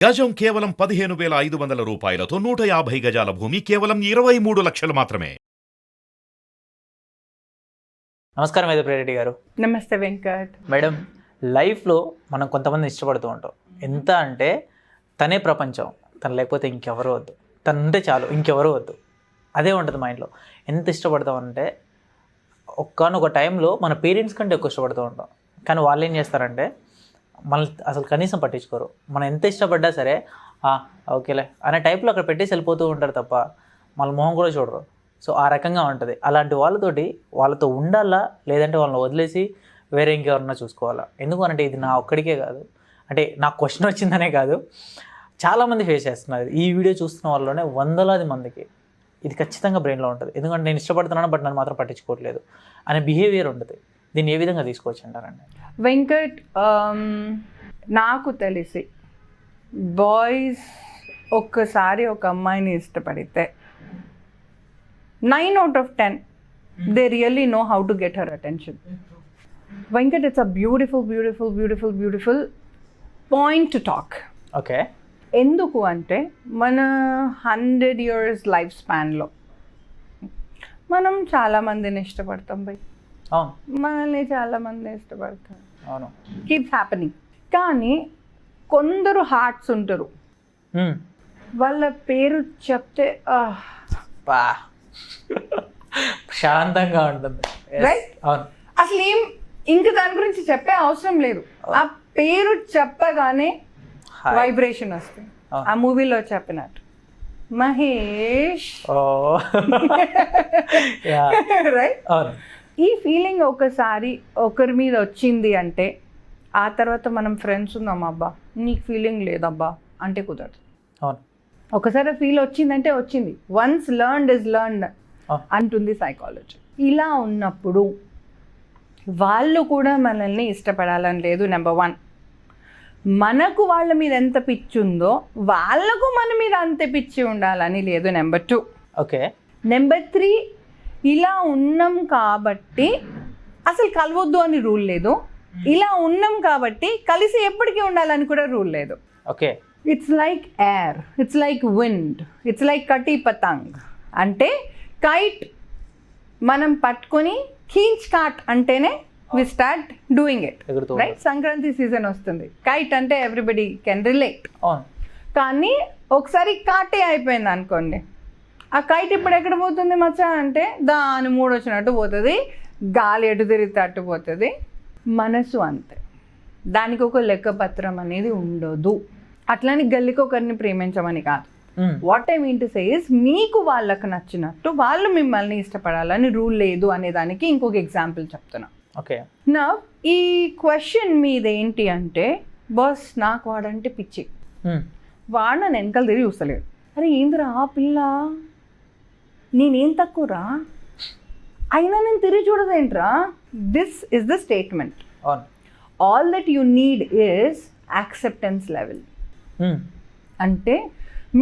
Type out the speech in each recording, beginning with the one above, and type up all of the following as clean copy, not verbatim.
గజం కేవలం 15,500 రూపాయలతో 150 గజాల భూమి కేవలం 23 లక్షలు మాత్రమే. నమస్కారం వేదప్రియారెడ్డి గారు. నమస్తే వెంకట్. మేడం, లైఫ్లో మనం కొంతమంది ఇష్టపడుతూ ఉంటాం. ఎంత అంటే తనే ప్రపంచం, తను లేకపోతే ఇంకెవరు వద్దు, తను ఉంటే చాలు ఇంకెవరు వద్దు, అదే ఉంటుంది మైండ్లో. ఎంత ఇష్టపడతాం అంటే ఒక్కనొక టైంలో మన పేరెంట్స్ కంటే ఎక్కువ ఇష్టపడుతూ ఉంటాం. కానీ వాళ్ళు ఏం చేస్తారంటే మనల్ని అసలు కనీసం పట్టించుకోరు. మనం ఎంత ఇష్టపడ్డా సరే ఓకేలే అనే టైప్లో అక్కడ పెట్టేసి వెళ్ళిపోతూ ఉంటారు తప్ప వాళ్ళ మొహం కూడా చూడరు. సో ఆ రకంగా ఉంటుంది. అలాంటి వాళ్ళతో ఉండాలా, లేదంటే వాళ్ళని వదిలేసి వేరే ఇంకెవరన్నా చూసుకోవాలా? ఎందుకు అంటే ఇది నా ఒక్కడికే కాదు, అంటే నాకు క్వశ్చన్ వచ్చిందనే కాదు, చాలామంది ఫేస్ చేస్తున్నారు. ఈ వీడియో చూస్తున్న వాళ్ళలోనే వందలాది మందికి ఇది ఖచ్చితంగా బ్రెయిన్లో ఉంటుంది. ఎందుకంటే నేను ఇష్టపడుతున్నాను బట్ నన్ను మాత్రం పట్టించుకోవట్లేదు అనే బిహేవియర్ ఉంటుంది. దీన్ని ఏ విధంగా తీసుకోవచ్చు అంటారండి? వెంకట్, నాకు తెలిసి బాయ్స్ ఒక్కసారి ఒక అమ్మాయిని ఇష్టపడితే 9 out of 10 they really know how to get her attention. Venkat, it's a beautiful point to talk. Okay. ఎందుకు అంటే మన 100 years లైఫ్ స్పాన్లో మనం చాలామందిని ఇష్టపడతాం బై. అవును, మనల్ని చాలామంది ఇష్టపడతారు. అవును, కీప్స్ హ్యాపెనింగ్. కానీ కొందరు హార్ట్స్ ఉంటారు, వాళ్ళ పేరు చెప్తే శాంతంగా ఉంటుంది. రైట్? అవును. అసలు ఇంక దాని గురించి చెప్పే అవసరం లేదు. ఆ పేరు చెప్పగానే వైబ్రేషన్ వస్తుంది. ఆ మూవీలో చెప్పినట్టు మహేష్. రైట్? అవును. ఈ ఫీలింగ్ ఒకసారి ఒకరి మీద వచ్చింది అంటే ఆ తర్వాత మనం ఫ్రెండ్స్ ఉన్నాం అబ్బా నీకు ఫీలింగ్ లేదబ్బా అంటే కుదరదు. అవును. ఒకసారి ఫీల్ వచ్చిందంటే వచ్చింది. వన్స్ లర్న్డ్ ఇస్ లర్న్డ్ అంటుంది సైకాలజీ. ఇలా ఉన్నప్పుడు వాళ్ళు కూడా మనల్ని ఇష్టపడాలని లేదు. నెంబర్ 1, మనకు వాళ్ళ మీద ఎంత పిచ్చి ఉందో వాళ్ళకు మన మీద అంతే పిచ్చి ఉండాలని లేదు. నెంబర్ 2. ఓకే. నెంబర్ 3, ఇలా ఉన్నాం కాబట్టి అసలు కలవద్దు అని రూల్ లేదు. ఇలా ఉన్నాం కాబట్టి కలిసి ఎప్పటికీ ఉండాలని కూడా రూల్ లేదు. Okay. It's like air, it's like wind, it's like కటి పతంగ్. అంటే కైట్ మనం పట్టుకొని కీంచ్ కాట్ అంటేనే we start doing it. Right? Sankranti season వస్తుంది, కైట్ అంటే ఎవ్రీబడి కెన్ రిలేట్. కానీ ఒకసారి కాటే అయిపోయింది అనుకోండి, ఆ కైట్ ఇప్పుడు ఎక్కడ పోతుంది మచ్చా అంటే దాని మూడు వచ్చినట్టు పోతుంది, గాలి ఎటు తిరిగితే అట్టు పోతుంది. మనసు అంతే, దానికి ఒక లెక్కపత్రం అనేది ఉండదు. అట్లని గల్లికి ఒకరిని ప్రేమించమని కాదు. What I mean to say is మీకు వాళ్ళకు నచ్చినట్టు వాళ్ళు మిమ్మల్ని ఇష్టపడాలని రూల్ లేదు అనే దానికి ఇంకొక ఎగ్జాంపుల్ చెప్తున్నా. ఓకే. నా ఈ క్వశ్చన్ మీద ఏంటి అంటే, బాస్ నాకు వాడంటే పిచ్చి, వాడు నన్ను వెనకాల తిరిగి చూస్తలేడు. అరే ఏందిరా ఆ పిల్ల, నేనేం తక్కువరా, అయినా నేను తిరిగి చూడదేంట్రా. This is the statement. All that you need is acceptance level. అంటే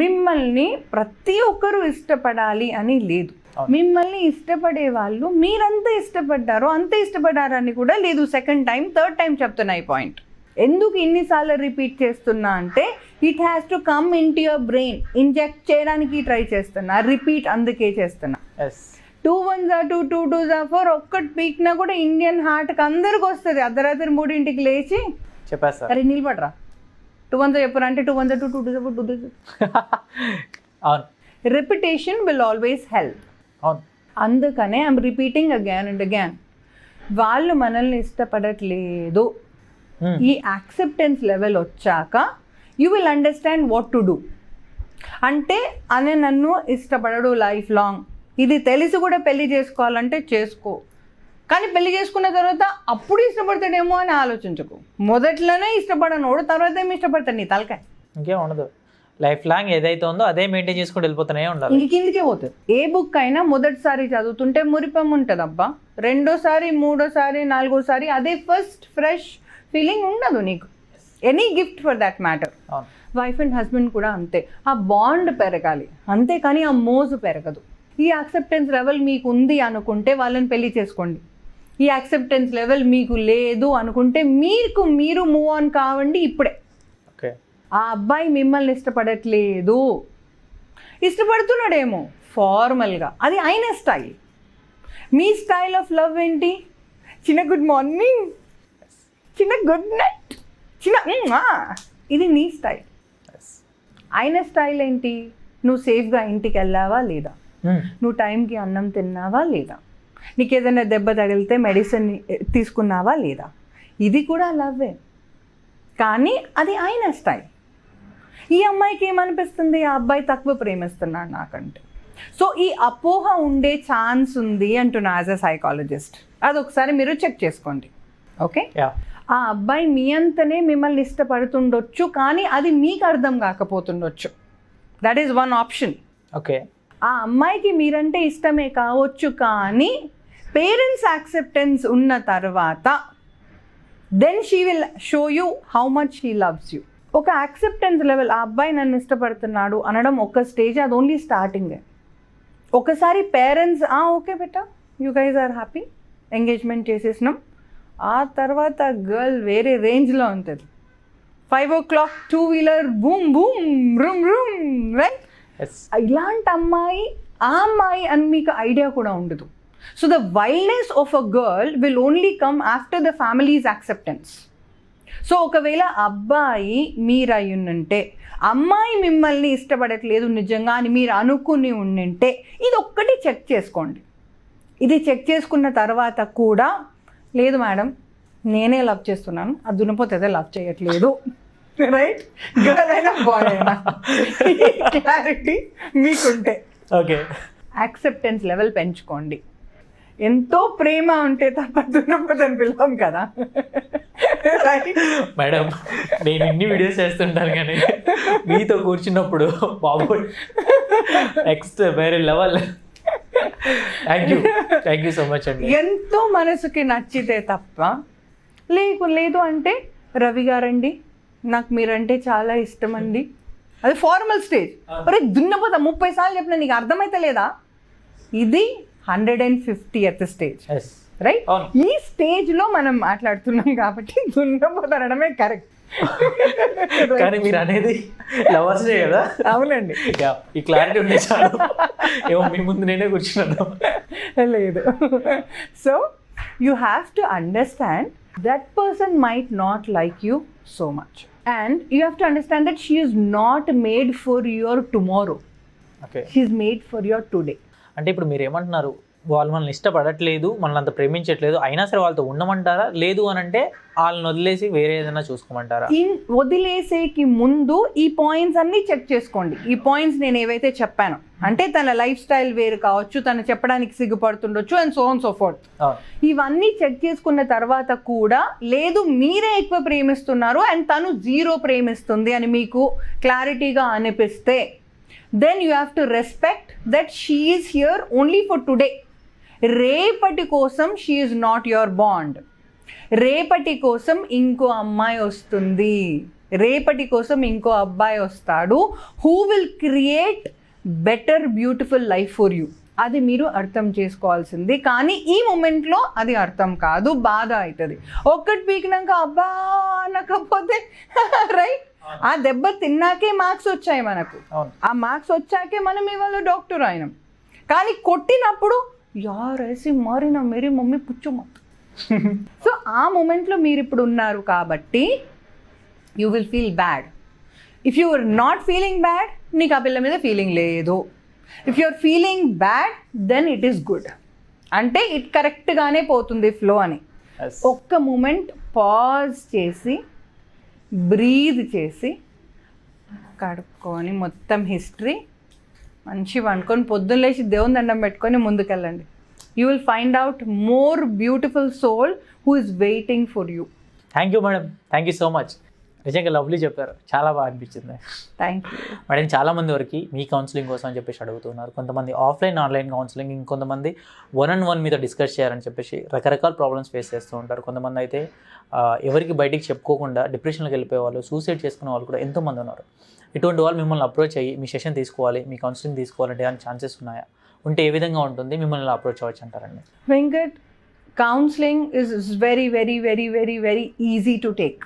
మిమ్మల్ని ప్రతి ఒక్కరూ ఇష్టపడాలి అని లేదు. మిమ్మల్ని ఇష్టపడే వాళ్ళు మీరంతా ఇష్టపడ్డారో అంతే ఇష్టపడ్డారని కూడా లేదు. సెకండ్ టైం థర్డ్ టైం చెప్తున్నా ఈ పాయింట్. ఎందుకు ఇన్నిసార్లు రిపీట్ చేస్తున్నా అంటే it has to come in to your brain. Inject చేయడానికి ట్రై చేస్తున్నా, రిపీట్ అందుకే చేస్తున్నా. 2 1s are 2, 2 2s are 4. ఒక్కటి పీక్నా కూడా ఇండియన్ హార్ట్కి అందరికి వస్తుంది. అర్ధరాత్రి 3ంటికి లేచి చెప్పేస్తా, అరే నిలబడరా 2 1s చెప్పరా అంటే 2 1s 2, 2 2s 4, 2 2s. అవును. Repetition will always help. అవును. అందుకనే I'm repeating again and again, వాళ్ళు మనల్ని ఇష్టపడట్లేదు. ఈ యాక్సెప్టెన్స్ లెవెల్ వచ్చాక you will understand what to do. అంటే అనే నన్ను ఇష్టపడడు లైఫ్ లాంగ్, ఇది తెలిసి కూడా పెళ్లి చేసుకోవాలంటే చేసుకో, కానీ పెళ్లి చేసుకున్న తర్వాత అప్పుడు ఇష్టపడతాడేమో అని ఆలోచించకు. మొదట్లోనే ఇష్టపడనోడు తర్వాత ఏమి ఇష్టపడతాడు, నీ తలకాయ ఇంకేం ఉండదు. లైఫ్ లాంగ్ ఏదైతే ఉందో అదే మెయింటైన్ చేసుకుంటూ వెళ్ళిపోతూనే ఉండాలి. ఇంక కిందికే పోతుంది. ఏ బుక్ అయినా మొదటిసారి చదువుతుంటే మురిపం ఉంటుంది అబ్బా, రెండోసారి మూడోసారి నాలుగోసారి అదే ఫస్ట్ ఫ్రెష్ ఫీలింగ్ ఉండదు నీకు. Any gift for that matter. Wife and husband కూడా అంతే, ఆ బాండ్ పెరగాలి అంతే, కానీ ఆ మోజు పెరగదు. ఈ యాక్సెప్టెన్స్ లెవెల్ మీకు ఉంది అనుకుంటే వాళ్ళని పెళ్లి చేసుకోండి. ఈ యాక్సెప్టెన్స్ లెవెల్ మీకు లేదు అనుకుంటే మీరు మూవ్ ఆన్ కావండి ఇప్పుడే. ఓకే. ఆ అబ్బాయి మిమ్మల్ని ఇష్టపడట్లేదు, ఇష్టపడుతున్నాడేమో ఫార్మల్గా, అది ఆయన style. Me style of love ఏంటి? చిన్న గుడ్ మార్నింగ్, చిన్న గుడ్ నైట్, చిన్న ఇది నీ స్టైల్. ఆయన స్టైల్ ఏంటి? నువ్వు సేఫ్గా ఇంటికి వెళ్ళావా లేదా, నువ్వు టైంకి అన్నం తిన్నావా లేదా, నీకు ఏదైనా దెబ్బ తగిలితే మెడిసిన్ తీసుకున్నావా లేదా. ఇది కూడా లవ్వే, కానీ అది ఆయన స్టైల్. ఈ అమ్మాయికి ఏమనిపిస్తుంది? ఆ అబ్బాయి తక్కువ ప్రేమిస్తున్నాడు నాకంటే. సో ఈ అపోహ ఉండే ఛాన్స్ ఉంది అంటున్నా యాజ్ అ సైకాలజిస్ట్. అదొకసారి మీరు చెక్ చేసుకోండి. ఓకే, ఆ అబ్బాయి మీ అంతనే మిమ్మల్ని ఇష్టపడుతుండొచ్చు, కానీ అది మీకు అర్థం కాకపోతుండొచ్చు. That is one option. Okay, ఆ అమ్మాయికి మీరంటే ఇష్టమే కావచ్చు, కానీ పేరెంట్స్ యాక్సెప్టెన్స్ ఉన్న తర్వాత then she will show you how much she loves you. ఒక యాక్సెప్టెన్స్ లెవెల్, ఆ అబ్బాయి నన్ను ఇష్టపడుతున్నాడు అనడం ఒక స్టేజ్, అది ఓన్లీ స్టార్టింగే. ఒకసారి పేరెంట్స్ ఓకే బెటా, you guys are happy, engagement చేసేసినాం, ఆ తర్వాత గర్ల్ వేరే రేంజ్లో ఉంటుంది. 5 o'clock 2-wheeler boom boom room room, right? ఇలాంటి అమ్మాయి ఆ అమ్మాయి అని మీకు ఐడియా కూడా ఉండదు. So the wildness of a girl will only come after the families acceptance. So ఒకవేళ అబ్బాయి మీరు అయ్యుంటే, అమ్మాయి మిమ్మల్ని ఇష్టపడట్లేదు నిజంగా అని మీరు అనుకుని ఉండింటే, ఇది ఒక్కటి చెక్ చేసుకోండి. ఇది చెక్ చేసుకున్న తర్వాత కూడా లేదు మేడం నేనే లవ్ చేస్తున్నాను, అది దున్నపోతే లవ్ చేయట్లేదు, రైట్? గర్ల్ అయినా బాయ్ అయినా క్లారిటీ మీకుంటే ఓకే, యాక్సెప్టెన్స్ లెవెల్ పెంచుకోండి. ఎంతో ప్రేమ ఉంటే తప్ప దున్నపోతని పిలవం కదా. మేడం నేను ఇన్ని వీడియోస్ చేస్తుంటాను కానీ మీతో కూర్చున్నప్పుడు బాబు నెక్స్ట్ వేరే level. Thank you so much అండి. ఎంతో మనసుకి నచ్చితే తప్ప లేదు అంటే రవి గారండి నాకు మీరంటే చాలా ఇష్టం అండి, అది ఫార్మల్ స్టేజ్. అరే దున్నపోతా 30 సార్లు చెప్పిన నీకు అర్థమైతే లేదా? ఇది 150th స్టేజ్, రైట్? ఈ స్టేజ్లో మనం మాట్లాడుతున్నాం కాబట్టి దున్నపోతనడమే కరెక్ట్. కానీ మీరు అనేది లవర్సే కదా? అవునండి, ఈ క్లారిటీ ఉండే చాలు. ఏమో మీ ముందు నేనే కూర్చున్నాను. లేదు. So you have to understand that person might not like you so much, and you have to understand that she is not made for your tomorrow. Okay, she is made for your today. అంటే ఇప్పుడు మీరు ఏమంటున్నారు, వాళ్ళు మనల్ని ఇష్టపడట్లేదు, మనల్ని అంత ప్రేమించట్లేదు, అయినా సరే వాళ్ళతో ఉండమంటారా? లేదు అని అంటే వాళ్ళని వదిలేసి వేరే ఏదైనా చూసుకోమంటారా? వదిలేసేకి ముందు ఈ పాయింట్స్ అన్నీ చెక్ చేసుకోండి. ఈ పాయింట్స్ నేను ఏవైతే చెప్పానో, అంటే తన లైఫ్ స్టైల్ వేరు కావచ్చు, తను చెప్పడానికి సిగ్గుపడుతుండొచ్చు, and so on so forth. ఇవన్నీ చెక్ చేసుకున్న తర్వాత కూడా లేదు మీరే ఎక్కువ ప్రేమిస్తున్నారు అండ్ తను 0 ప్రేమిస్తుంది అని మీకు క్లారిటీగా అనిపిస్తే, then you have to respect that she is here only for today. రేపటి కోసం she is not your bond. రేపటి కోసం ఇంకో అమ్మాయి వస్తుంది, రేపటి కోసం ఇంకో అబ్బాయి వస్తాడు, who will create better beautiful life for you. అది మీరు అర్థం చేసుకోవాల్సింది. కానీ ఈ మూమెంట్లో అది అర్థం కాదు, బాధ అవుతుంది. ఒక్కటి పీకినాక అబ్బా అనకపోతే రైట్, ఆ దెబ్బ తిన్నాకే మార్క్స్ వచ్చాయి మనకు, ఆ మార్క్స్ వచ్చాకే మనం ఇవాళ డాక్టర్ అయినాం. కానీ కొట్టినప్పుడు యార్ ऐसी మారినా మేరీ మమ్మీ పుచ్చు మత్. సో ఆ మూమెంట్లో మీరు ఇప్పుడు ఉన్నారు కాబట్టి you will feel bad. If you are not feeling bad, నీకు ఆ పిల్ల మీద ఫీలింగ్ లేదు. If you are feeling bad then it is good, అంటే ఇట్ కరెక్ట్గానే పోతుంది ఫ్లో అని. ఒక్క మూమెంట్ పాజ్ చేసి బ్రీద్ చేసి కడుక్కొని మొత్తం హిస్టరీ మంచి వండుకొని పొద్దున్న లేచి దేవుని దండం పెట్టుకొని ముందుకెళ్ళండి. You will find out more beautiful soul who is waiting for you. Thank you madam, thank you so much. నిజంగా లవ్లీ చెప్పారు, చాలా బాగా అనిపించింది. Thank you madam. చాలామంది వరకు మీ కౌన్సిలింగ్ కోసం అని చెప్పేసి అడుగుతున్నారు. కొంతమంది ఆఫ్లైన్ ఆన్లైన్ కౌన్సిలింగ్, ఇంకొంతమంది 1-on-1 మీద డిస్కస్ చేయాలని చెప్పేసి రకరకాల ప్రాబ్లమ్స్ ఫేస్ చేస్తూ ఉంటారు. కొంతమంది అయితే ఎవరికి బయటికి చెప్పుకోకుండా డిప్రెషన్లోకి వెళ్ళిపోయే వాళ్ళు, సూసైడ్ చేసుకునే వాళ్ళు కూడా ఎంతోమంది ఉన్నారు. ఇటువంటి వాళ్ళు మిమ్మల్ని అప్రోచ్ అయ్యి మీ సెషన్ తీసుకోవాలి, మీ కౌన్సిలింగ్ తీసుకోవాలంటే దాని ఛాన్సెస్ ఉన్నాయా? ఉంటే ఏ విధంగా ఉంటుంది, మిమ్మల్ని అప్రోచ్ అవ్వచ్చు అంటారండి? Venkat, counselling is very, very, very, very, very easy to take.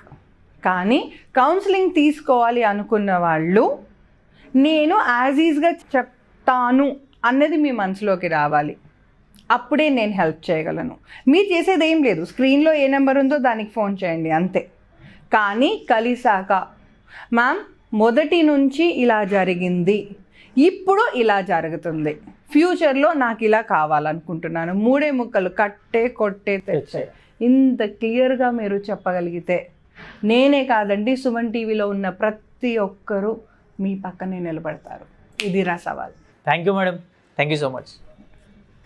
కానీ కౌన్సిలింగ్ తీసుకోవాలి అనుకున్న వాళ్ళు నేను యాజ్ ఈజ్గా చెప్తాను అన్నది మీ మనసులోకి రావాలి. అప్పుడే నేను హెల్ప్ చేయగలను. మీరు చేసేది ఏం లేదు, స్క్రీన్లో ఏ నెంబర్ ఉందో దానికి ఫోన్ చేయండి అంతే. కానీ కలిసాక మ్యామ్ మొదటి నుంచి ఇలా జరిగింది, ఇప్పుడు ఇలా జరుగుతుంది, ఫ్యూచర్లో నాకు ఇలా కావాలనుకుంటున్నాను, 3 ముక్కలు కట్టే కొట్టే తెచ్చే, ఇంత క్లియర్గా మీరు చెప్పగలిగితే నేనే కాదండి సుమన్ టీవీలో ఉన్న ప్రతి ఒక్కరూ మీ పక్కనే నిలబడతారు. ఇది నా సవాల్. Thank you madam, thank you so much.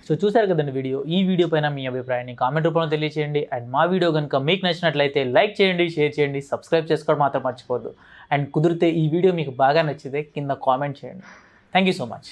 So చూసారు కదండి వీడియో. ఈ వీడియో పైన మీ అభిప్రాయాన్ని కామెంట్ రూపంలో తెలియచేయండి. అండ్ మా వీడియో కనుక మీకు నచ్చినట్లయితే లైక్ చేయండి, షేర్ చేయండి, సబ్స్క్రైబ్ చేసుకోవడం మాత్రం మర్చిపోవద్దు. అండ్ కుదిరితే ఈ వీడియో మీకు బాగా నచ్చితే కింద కామెంట్ చేయండి. Thank you so much.